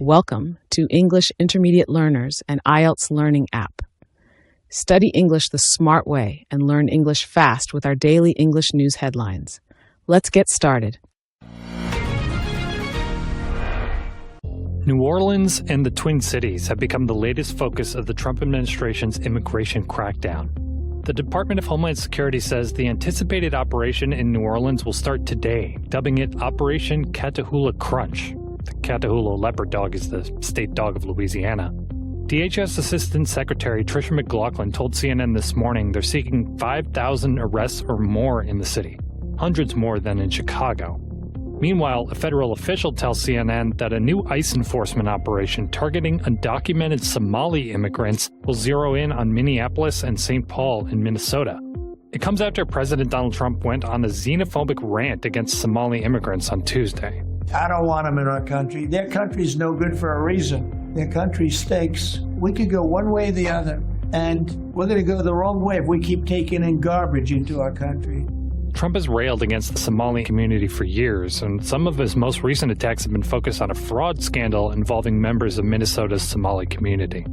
Welcome to English Intermediate Learners and IELTS Learning app. Study English the smart way and learn English fast with our daily English news headlines. Let's get started. New Orleans and the Twin Cities have become the latest focus of the Trump administration's immigration crackdown. The Department of Homeland Security says the anticipated operation in New Orleans will start today, dubbing it Operation Catahoula Crunch. The Catahoula leopard dog is the state dog of Louisiana. DHS Assistant Secretary Tricia McLaughlin told CNN this morning they're seeking 5,000 arrests or more in the city, hundreds more than in Chicago. Meanwhile, a federal official tells CNN that a new ICE enforcement operation targeting undocumented Somali immigrants will zero in on Minneapolis and St. Paul in Minnesota. It comes after President Donald Trump went on a xenophobic rant against Somali immigrants on Tuesday. I don't want them in our country. Their country's no good for a reason. Their country stinks. We could go one way or the other, and we're going to go the wrong way if we keep taking in garbage into our country. Trump has railed against the Somali community for years, and some of his most recent attacks have been focused on a fraud scandal involving members of Minnesota's Somali community.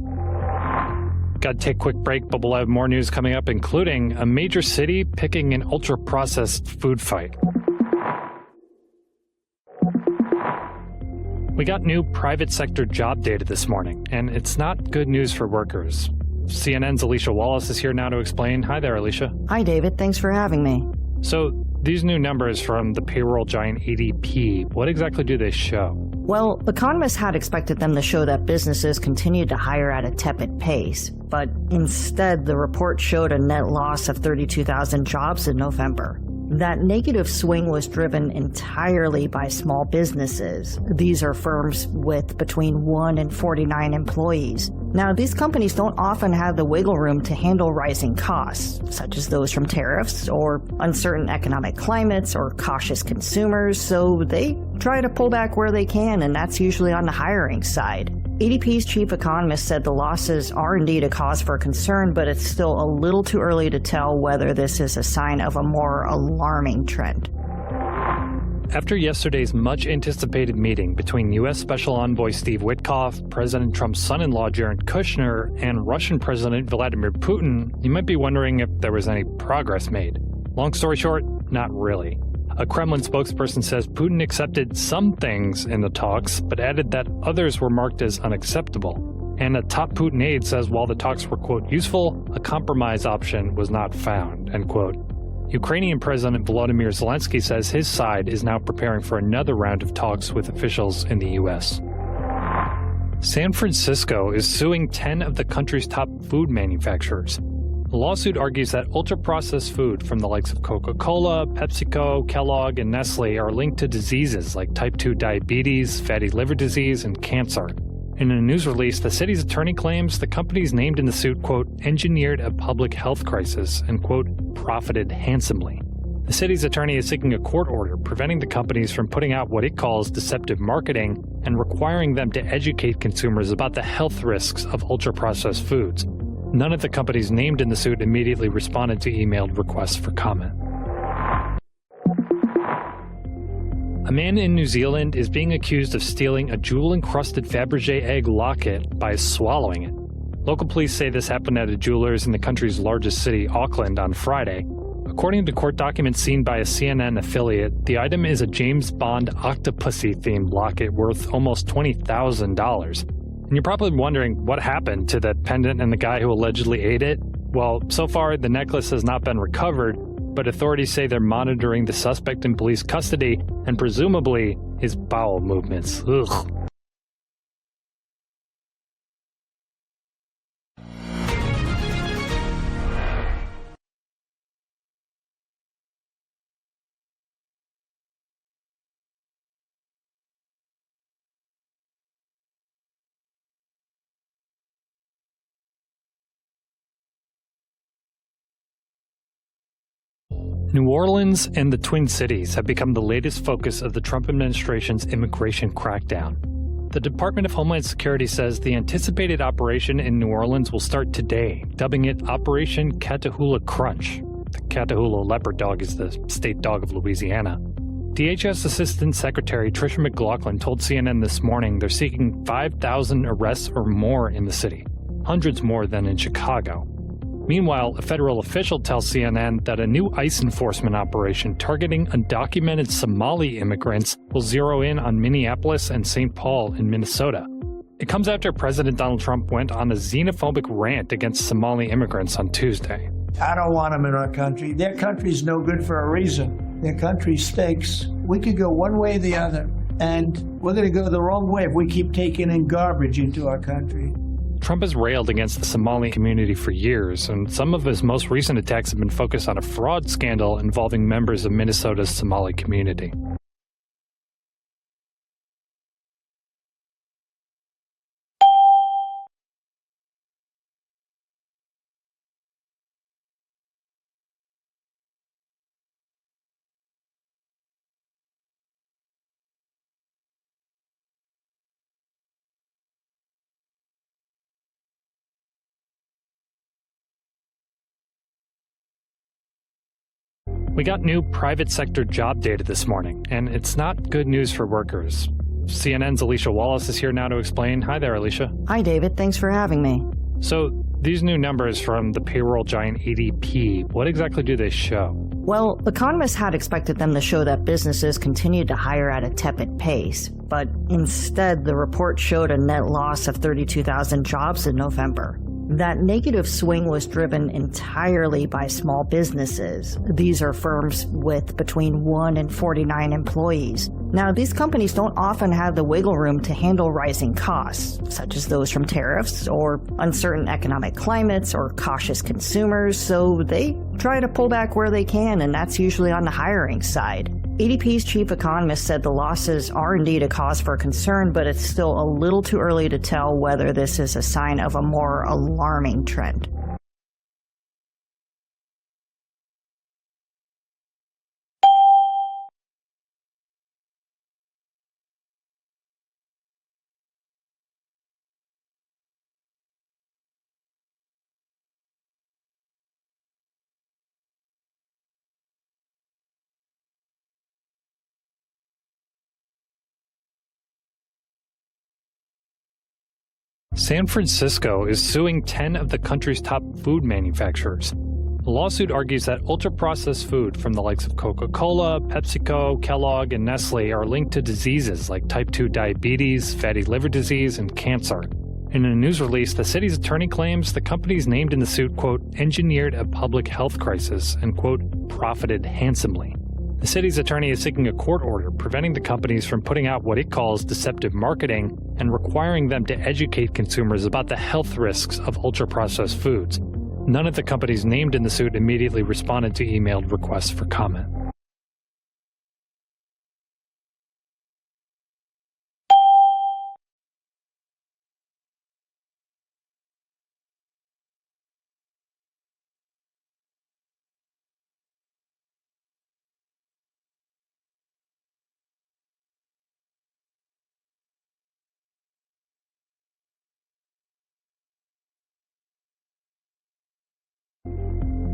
Got to take a quick break, but we'll have more news coming up, including a major city picking an ultra-processed food fight. We got new private sector job data this morning, and it's not good news for workers. CNN's Alicia Wallace is here now to explain. Hi there, Alicia. Hi, David. Thanks for having me. So, these new numbers from the payroll giant ADP, what exactly do they show? Well, economists had expected them to show that businesses continued to hire at a tepid pace, but instead the report showed a net loss of 32,000 jobs in November. That negative swing was driven entirely by small businesses. These are firms with between 1 and 49 employees. Now, these companies don't often have the wiggle room to handle rising costs, such as those from tariffs or uncertain economic climates or cautious consumers, so they try to pull back where they can, and that's usually on the hiring side. ADP's chief economist said the losses are indeed a cause for concern, but it's still a little too early to tell whether this is a sign of a more alarming trend. After yesterday's much-anticipated meeting between U.S. Special Envoy Steve Witkoff, President Trump's son-in-law Jared Kushner, and Russian President Vladimir Putin, you might be wondering if there was any progress made. Long story short, not really. A Kremlin spokesperson says Putin accepted some things in the talks, but added that others were marked as unacceptable. And a top Putin aide says while the talks were, quote, useful, a compromise option was not found, end quote. Ukrainian President Volodymyr Zelensky says his side is now preparing for another round of talks with officials in the U.S. San Francisco is suing 10 of the country's top food manufacturers. The lawsuit argues that ultra-processed food from the likes of Coca-Cola, PepsiCo, Kellogg, and Nestle are linked to diseases like type 2 diabetes, fatty liver disease, and cancer. In a news release, the city's attorney claims the companies named in the suit, quote, engineered a public health crisis and, quote, profited handsomely. The city's attorney is seeking a court order preventing the companies from putting out what it calls deceptive marketing and requiring them to educate consumers about the health risks of ultra-processed foods. None of the companies named in the suit immediately responded to emailed requests for comment. A man in New Zealand is being accused of stealing a jewel-encrusted Fabergé egg locket by swallowing it. Local police say this happened at a jeweler's in the country's largest city, Auckland, on Friday. According to court documents seen by a CNN affiliate, the item is a James Bond Octopussy-themed locket worth almost $20,000. And you're probably wondering what happened to the pendant and the guy who allegedly ate it. Well, so far, the necklace has not been recovered, but authorities say they're monitoring the suspect in police custody and presumably his bowel movements. Ugh. New Orleans and the Twin Cities have become the latest focus of the Trump administration's immigration crackdown. The Department of Homeland Security says the anticipated operation in New Orleans will start today, dubbing it Operation Catahoula Crunch. The Catahoula leopard dog is the state dog of Louisiana. DHS Assistant Secretary Tricia McLaughlin told CNN this morning they're seeking 5,000 arrests or more in the city, hundreds more than in Chicago. Meanwhile, a federal official tells CNN that a new ICE enforcement operation targeting undocumented Somali immigrants will zero in on Minneapolis and St. Paul in Minnesota. It comes after President Donald Trump went on a xenophobic rant against Somali immigrants on Tuesday. I don't want them in our country. Their country's no good for a reason. Their country stinks. We could go one way or the other, and we're going to go the wrong way if we keep taking in garbage into our country. Trump has railed against the Somali community for years, and some of his most recent attacks have been focused on a fraud scandal involving members of Minnesota's Somali community. We got new private sector job data this morning, and it's not good news for workers. CNN's Alicia Wallace is here now to explain. Hi there, Alicia. Hi, David. Thanks for having me. So, these new numbers from the payroll giant ADP, what exactly do they show? Well, economists had expected them to show that businesses continued to hire at a tepid pace, but instead the report showed a net loss of 32,000 jobs in November. That negative swing was driven entirely by small businesses. These are firms with between 1 and 49 employees. Now, these companies don't often have the wiggle room to handle rising costs, such as those from tariffs or uncertain economic climates or cautious consumers, so they try to pull back where they can, and that's usually on the hiring side. ADP's chief economist said the losses are indeed a cause for concern, but it's still a little too early to tell whether this is a sign of a more alarming trend. San Francisco is suing 10 of the country's top food manufacturers. The lawsuit argues that ultra-processed food from the likes of Coca-Cola, PepsiCo, Kellogg, and Nestle are linked to diseases like type 2 diabetes, fatty liver disease, and cancer. In a news release, the city's attorney claims the companies named in the suit, quote, engineered a public health crisis and, quote, profited handsomely. The city's attorney is seeking a court order preventing the companies from putting out what it calls deceptive marketing and requiring them to educate consumers about the health risks of ultra-processed foods. None of the companies named in the suit immediately responded to emailed requests for comment.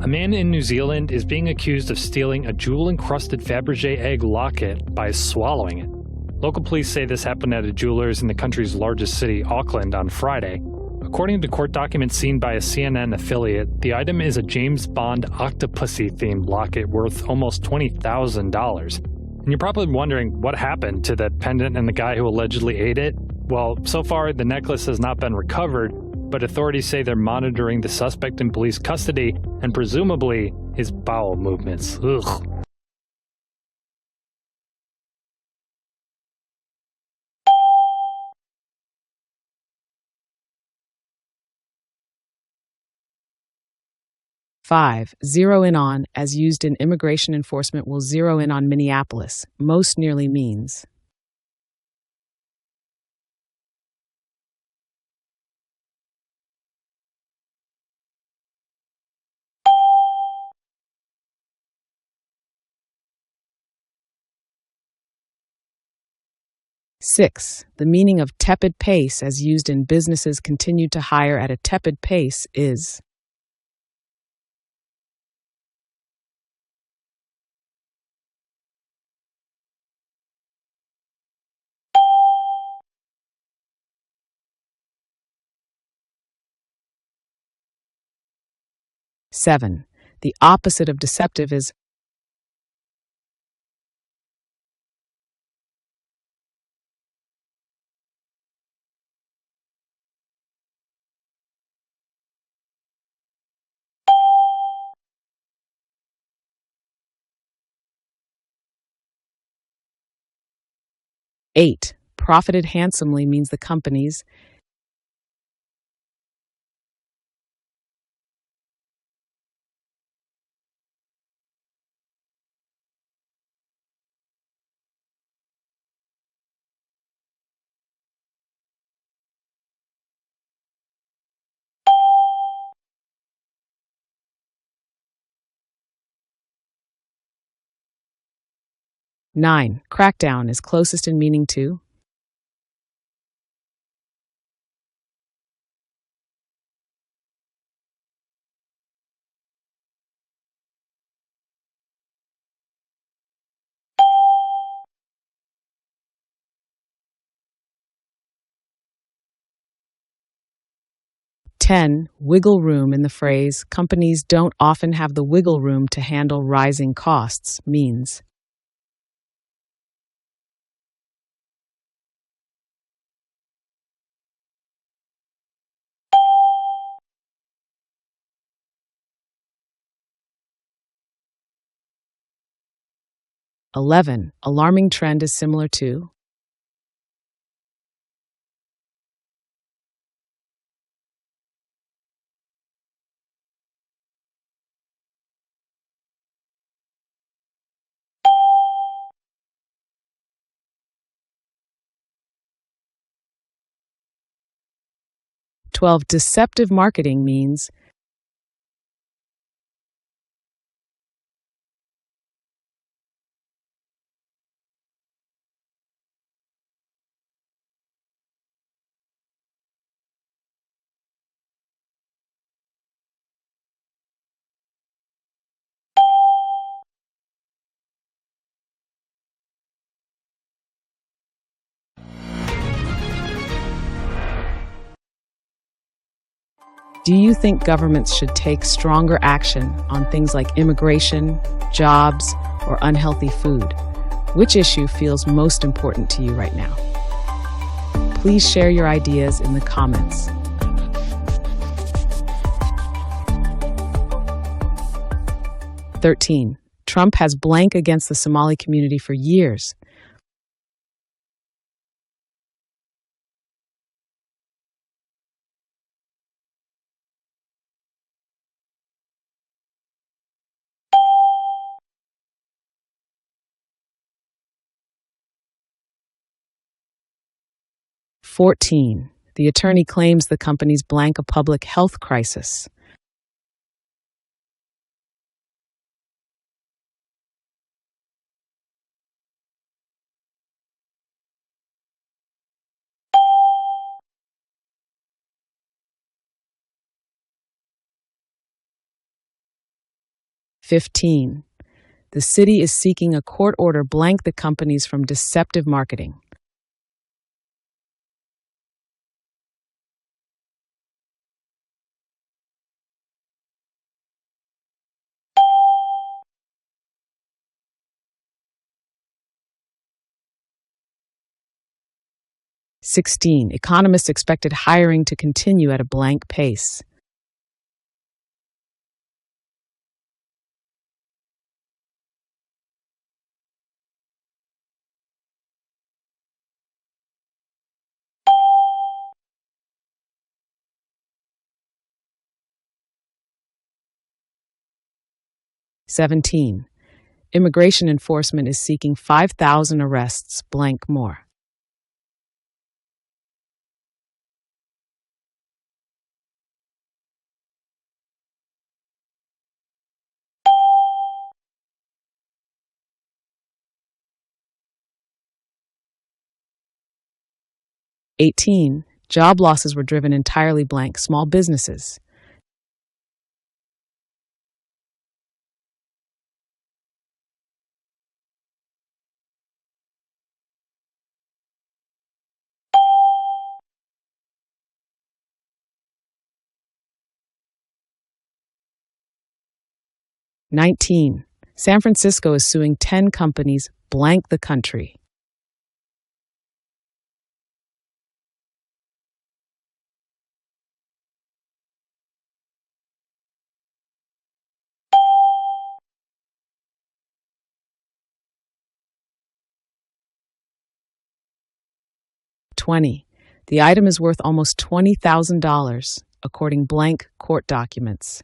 A man in New Zealand is being accused of stealing a jewel-encrusted Fabergé egg locket by swallowing it. Local police say this happened at a jeweler's in the country's largest city, Auckland, on Friday. According to court documents seen by a CNN affiliate, the item is a James Bond Octopussy-themed locket worth almost $20,000. And you're probably wondering what happened to the pendant and the guy who allegedly ate it. Well, so far the necklace has not been recovered, but authorities say they're monitoring the suspect in police custody and presumably his bowel movements. Ugh. Five, zero in on, as used in immigration enforcement, will zero in on Minneapolis. Most nearly means. Six, the meaning of tepid pace as used in businesses continued to hire at a tepid pace is. 7. The opposite of deceptive is 8. Profited handsomely means the companies 9. Crackdown is closest in meaning to 10. Wiggle room in the phrase companies don't often have the wiggle room to handle rising costs means 11. Alarming trend is similar to 12. Deceptive marketing means 'Do you think governments should take stronger action on things like immigration, jobs, or unhealthy food? Which issue feels most important to you right now? Please share your ideas in the comments. 13. Trump has blank against the Somali community for years. "14. The attorney claims the company's blank a public health crisis. 15. The city is seeking a court order blank the companies from deceptive marketing. 16. Economists expected hiring to continue at a blank pace. "17. Immigration enforcement is seeking 5,000 arrests blank more. "18. Job losses were driven entirely blank small businesses. 19. San Francisco is suing 10 companies blank the country. 20. The item is worth almost $20,000, according blank court documents.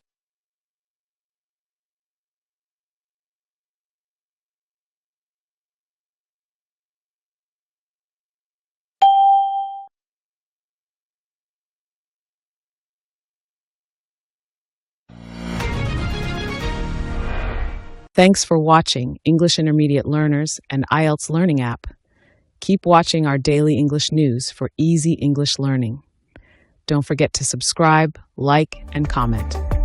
'Thanks for watching, English Intermediate Learners and IELTS Learning app. Keep watching our daily English news for easy English learning. Don't forget to subscribe, like, and comment.